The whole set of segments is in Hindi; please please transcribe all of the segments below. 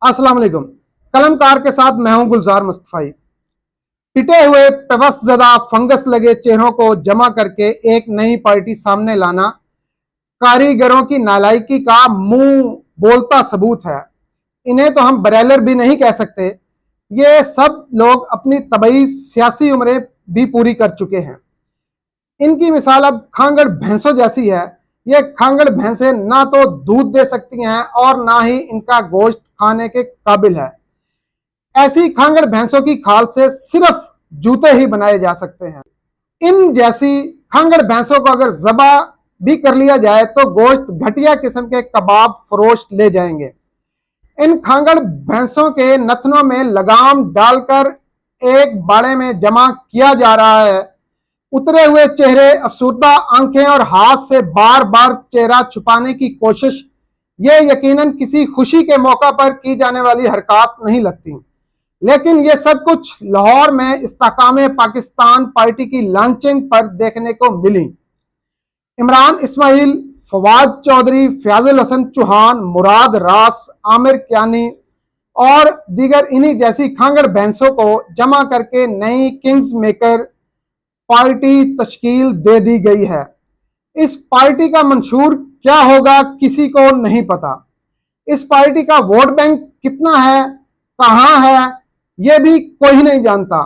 अस्सलाम वालेकुम। कलमकार के साथ मैं हूं गुलजार मुस्तफाई। पिटे हुए पेवसज़दा फंगस लगे चेहरों को जमा करके एक नई पार्टी सामने लाना कारीगरों की नालायकी का मुंह बोलता सबूत है। इन्हें तो हम बरेलर भी नहीं कह सकते। ये सब लोग अपनी तबई सियासी उम्रें भी पूरी कर चुके हैं। इनकी मिसाल अब खांगड़ भैंसों जैसी है। ये खांगड़ भैंसें ना तो दूध दे सकती हैं और ना ही इनका गोश्त खाने के काबिल है। ऐसी खांगड़ भैंसों की खाल से सिर्फ जूते ही बनाए जा सकते हैं। इन जैसी खांगड़ भैंसों को अगर जबा भी कर लिया जाए तो गोश्त घटिया किस्म के कबाब फरोश ले जाएंगे। इन खांगड़ भैंसों के नथनों में लगाम डालकर एक बाड़े में जमा किया जा रहा है। उतरे हुए चेहरे, अफसुर्दा आंखें और हाथ से बार बार चेहरा छुपाने की कोशिश, ये यकीनन किसी खुशी के मौका पर की जाने वाली हरकत नहीं लगती। लेकिन ये सब कुछ लाहौर में इस्तेकाम पाकिस्तान पार्टी की लॉन्चिंग पर देखने को मिली। इमरान इस्माइल, फवाद चौधरी, फयाजुल हसन चौहान, मुराद रास, आमिर कियानी और दीगर इन्हीं जैसी खांगड़ भैंसों को जमा करके नई किंग्स मेकर पार्टी तश्कील दे दी गई है। इस पार्टी का मंशूर क्या होगा किसी को नहीं पता। इस पार्टी का वोट बैंक कितना है, कहां है, यह भी कोई नहीं जानता।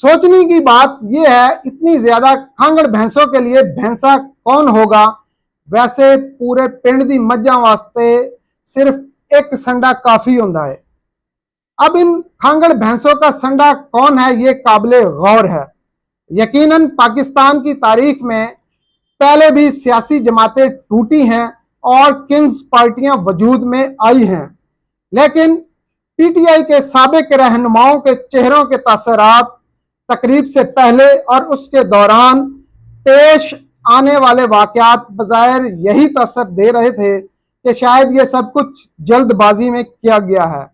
सोचने की बात यह है, इतनी ज्यादा खांगड़ भैंसों के लिए भैंसा कौन होगा। वैसे पूरे पिंड दी मज्जां वास्ते सिर्फ एक संडा काफी होता है। अब इन खांगड़ भैंसों का संडा कौन है, ये काबिले गौर है। यकीनन पाकिस्तान की तारीख में पहले भी सियासी जमातें टूटी हैं और किंग्स पार्टियां वजूद में आई हैं, लेकिन पीटीआई के साबिक रहनुमाओं के चेहरों के तासरात तकरीब से पहले और उसके दौरान पेश आने वाले वाकयात बज़ाहिर यही तसर दे रहे थे कि शायद ये सब कुछ जल्दबाजी में किया गया है।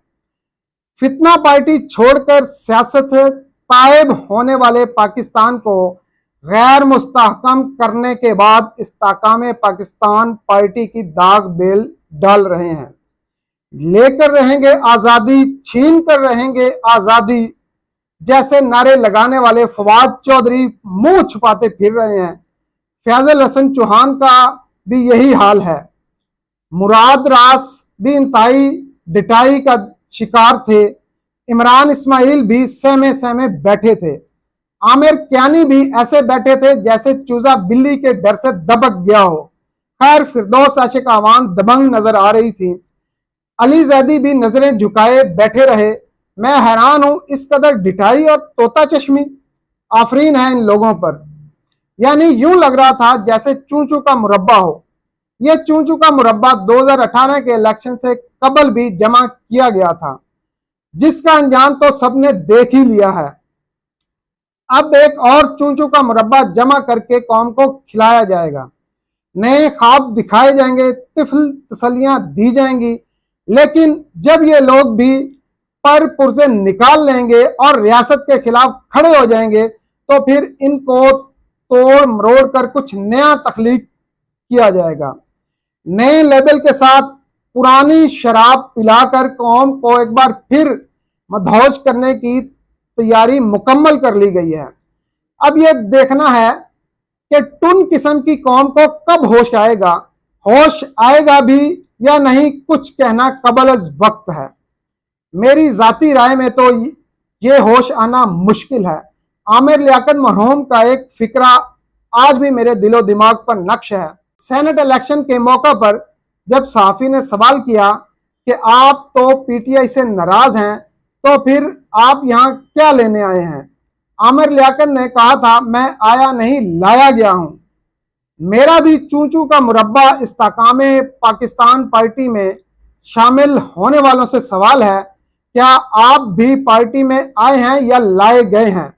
फितना पार्टी छोड़कर सियासत से तायब होने वाले पाकिस्तान को गैर मुस्तहकम करने के बाद इस्तेकाम पाकिस्तान पार्टी की दाग बेल डाल रहे हैं। लेकर रहेंगे आजादी, छीन कर रहेंगे आजादी जैसे नारे लगाने वाले फवाद चौधरी मुंह छुपाते फिर रहे हैं। फयाजुल हसन चौहान का भी यही हाल है। मुराद रास भी इंतहाई डिटाई का शिकार थे। इमरान इस्माइल भी सहमे सहमे बैठे थे। आमिर कियानी भी ऐसे बैठे थे जैसे चूजा बिल्ली के डर से दबक गया हो। खैर, फिरदौस आशिक आवान दबंग नजर आ रही थी। अली जैदी भी नजरें झुकाए बैठे रहे। मैं हैरान हूं, इस कदर डिठाई और तोता चश्मी आफरीन है इन लोगों पर। यानी यूं लग रहा था जैसे चूचू का मुरब्बा हो। यह चूचू का मुरब्बा 2018 के इलेक्शन से कबल भी जमा किया गया था, जिसका अंजाम तो सबने देख ही लिया है। अब एक और चूचू का मुरब्बा जमा करके कौम को खिलाया जाएगा। नए ख्वाब दिखाए जाएंगे, तिफल तसलियां दी जाएंगी। लेकिन जब ये लोग भी पर पुर्जे निकाल लेंगे और रियासत के खिलाफ खड़े हो जाएंगे तो फिर इनको तोड़ मरोड़ कर कुछ नया तख्लीक किया जाएगा। नए लेबल के साथ पुरानी शराब पिलाकर कौम को एक बार फिर मदहोश करने की तैयारी मुकम्मल कर ली गई है। अब यह देखना है कि टुन किस्म की कौम को कब होश आएगा। होश आएगा भी या नहीं, कुछ कहना कबल अज वक्त है। मेरी जाती राय में तो ये होश आना मुश्किल है। आमिर लियाकत मरहूम का एक फिक्रा आज भी मेरे दिलो दिमाग पर नक्श है। सेनेट इलेक्शन के मौका पर जब सहाफी ने सवाल किया कि आप तो पीटीआई से नाराज हैं, तो फिर आप यहाँ क्या लेने आए हैं, आमिर लियाकत ने कहा था, मैं आया नहीं लाया गया हूं। मेरा भी चूचू का मुरब्बा इस्तेकाम पाकिस्तान पार्टी में शामिल होने वालों से सवाल है, क्या आप भी पार्टी में आए हैं या लाए गए हैं।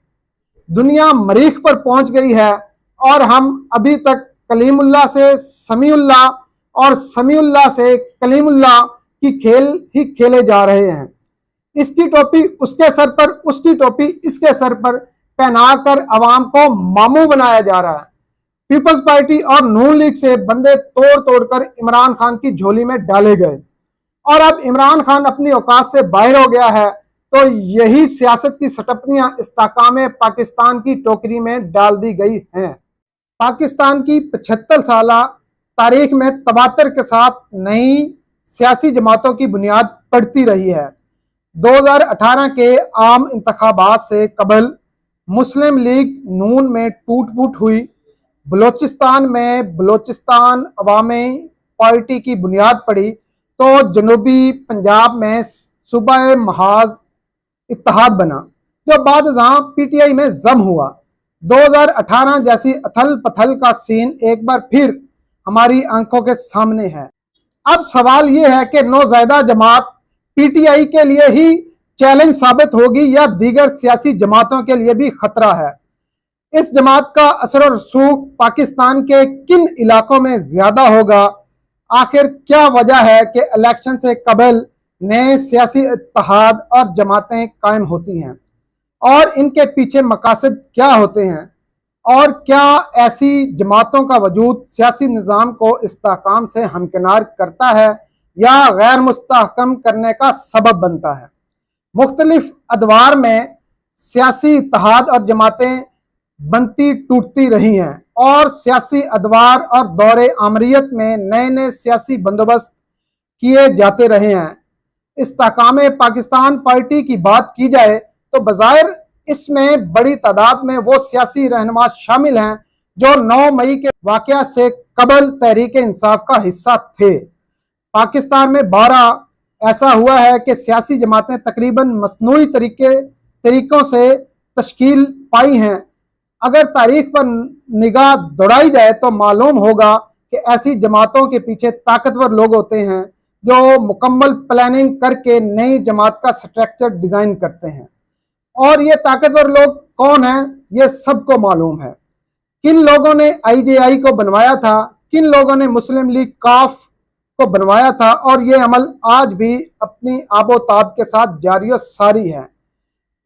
दुनिया मरीख पर पहुंच गई है और हम अभी तक कलीमुल्लाह से समीउल्लाह और समीउल्लाह से कलीमुल्लाह की खेल ही खेले जा रहे हैं। इसकी टोपी उसके सर पर, उसकी टोपी इसके सर पर पहनाकर अवाम को मामू बनाया जा रहा है। पीपल्स पार्टी और नून लीग से बंदे तोड़ तोड़ कर इमरान खान की झोली में डाले गए। और अब इमरान खान अपनी औकात से बाहर हो गया है, तो यही सियासत की सटपनियां इस्तेहकाम पाकिस्तान की टोकरी में डाल दी गई हैं। पाकिस्तान की 75 साल तारीख में तवातर के साथ नई सियासी जमातों की बुनियाद पड़ती रही है। 2018 के आम इंतखाबात से कबल मुस्लिम लीग नून में टूट फूट हुई। बलोचिस्तान में बलोचिस्तान अवामी पार्टी की बुनियाद पड़ी, तो जनूबी पंजाब में सूबा महाज इत्तेहाद बना, जो बाद जहां पीटीआई में जम हुआ। 2018 जैसी अथल पथल का सीन एक बार फिर हमारी आंखों के सामने है। अब सवाल यह है कि नौज़ायदा जमात पीटीआई के लिए ही चैलेंज साबित होगी या दीगर सियासी जमातों के लिए भी खतरा है। इस जमात का असर और रसूख पाकिस्तान के किन इलाकों में ज्यादा होगा? आखिर क्या वजह है कि इलेक्शन से कबल नए सियासी इत्तेहाद और जमातें कायम होती हैं, और इनके पीछे मकासद क्या होते हैं, और क्या ऐसी जमातों का वजूद सियासी निज़ाम को इस्तेहकाम से हमकिनार करता है या गैर मुस्तहकम करने का सबब बनता है? मुख्तलिफ अदवार में सियासी इत्तेहाद और जमातें बनती टूटती रही हैं, और सियासी अदवार और दौरे आमरीत में नए नए सियासी बंदोबस्त किए जाते रहे हैं। इस्तेहकाम पाकिस्तान पार्टी की बात की जाए तो बज़ाहिर इसमें बड़ी तादाद में वो सियासी रहनुमा शामिल हैं जो 9 मई के वाक़या से कबल तहरीक इंसाफ का हिस्सा थे। पाकिस्तान में 12 ऐसा हुआ है कि सियासी जमातें तकरीबन मसनूई तरीकों से तश्कील पाई हैं। अगर तारीख पर निगाह दौड़ाई जाए तो मालूम होगा कि ऐसी जमातों के पीछे ताकतवर लोग होते हैं जो मुकम्मल प्लानिंग करके नई जमात का स्ट्रक्चर डिजाइन करते हैं। और ये ताकतवर लोग कौन हैं, ये सबको मालूम है। किन लोगों ने आईजेआई को बनवाया था, किन लोगों ने मुस्लिम लीग काफ को बनवाया था, और ये अमल आज भी अपनी आबोताब के साथ जारी सारी है।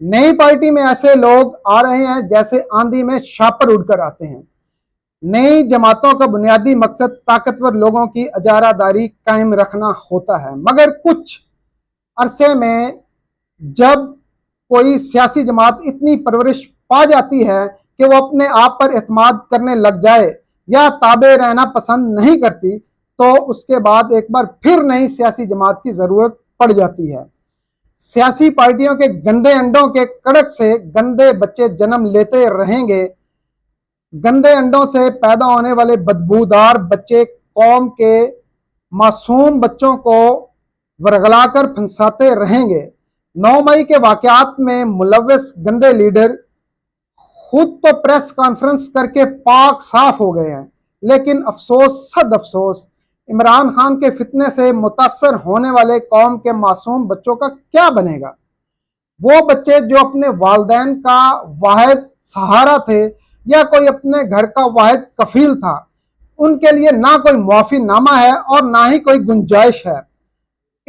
नई पार्टी में ऐसे लोग आ रहे हैं जैसे आंधी में शापर उड़कर आते हैं। नई जमातों का बुनियादी मकसद ताकतवर लोगों की अजारादारी कायम रखना होता है, मगर कुछ अरसे में जब कोई सियासी जमात इतनी परवरिश पा जाती है कि वो अपने आप पर एतमाद करने लग जाए या ताबे रहना पसंद नहीं करती, तो उसके बाद एक बार फिर नई सियासी जमात की जरूरत पड़ जाती है। सियासी पार्टियों के गंदे अंडों के कड़क से गंदे बच्चे जन्म लेते रहेंगे। गंदे अंडों से पैदा होने वाले बदबूदार बच्चे कौम के मासूम बच्चों को वरगलाकर फंसाते रहेंगे। 9 मई के वाकयात में मुलव्वस गंदे लीडर खुद तो प्रेस कॉन्फ्रेंस करके पाक साफ हो गए हैं, लेकिन अफसोस सद अफसोस इमरान खान के फितने से मुतासर होने वाले कौम के मासूम बच्चों का क्या बनेगा? वो बच्चे जो अपने वालिदैन का वाहिद सहारा थे या कोई अपने घर का वाहिद कफील था, उनके लिए ना कोई मुआफी नामा है और ना ही कोई गुंजाइश है।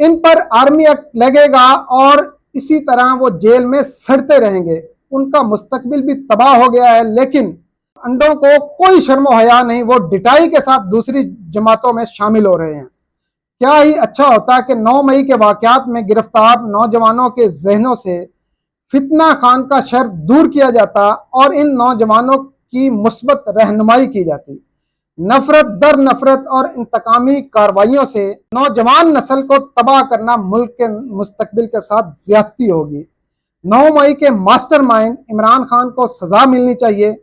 इन पर आर्मी एक्ट लगेगा और इसी तरह वो जेल में सड़ते रहेंगे। उनका मुस्तकबिल भी तबाह हो गया है, लेकिन अंडों को कोई शर्मो हया नहीं, वो डिटाई के साथ दूसरी जमातों में शामिल हो रहे हैं। क्या ही अच्छा होता कि 9 मई के वाकयात में गिरफ्तार नौजवानों के जहनों से फितना खान का शर दूर किया जाता और इन नौजवानों की मुस्बत रहनुमाई की जाती। नफरत दर नफरत और इंतकामी कार्रवाइयों से नौजवान नस्ल को तबाह करना मुल्क के मुस्तकबिल के साथ ज्यादती होगी। 9 मई के मास्टरमाइंड इमरान खान को सजा मिलनी चाहिए।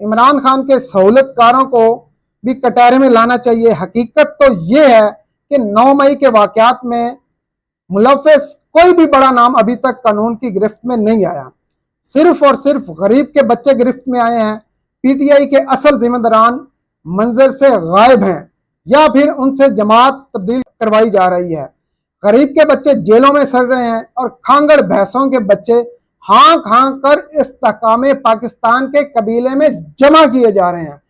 इमरान खान के सहूलतकारों को भी कटहरे में लाना चाहिए। हकीकत तो ये है कि 9 मई के वाकयात में मुलव्वस कोई भी बड़ा नाम अभी तक कानून की गिरफ्त में नहीं आया। सिर्फ और सिर्फ गरीब के बच्चे गिरफ्त में आए हैं। पीटीआई के असल जिम्मेदारान मंजर से गायब हैं या फिर उनसे जमात तब्दील करवाई जा रही है। गरीब के बच्चे जेलों में सड़ रहे हैं और खांगड़ भैंसों के बच्चे हाँक हाँक कर इस्तेहकाम पाकिस्तान के कबीले में जमा किए जा रहे हैं।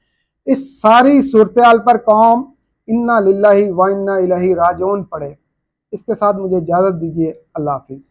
इस सारी सूरत-ए-हाल पर कौम इन्ना लिल्लाहि व इन्ना इलैहि राजिऊन पढ़े। इसके साथ मुझे इजाज़त दीजिए। अल्लाह हाफिज़।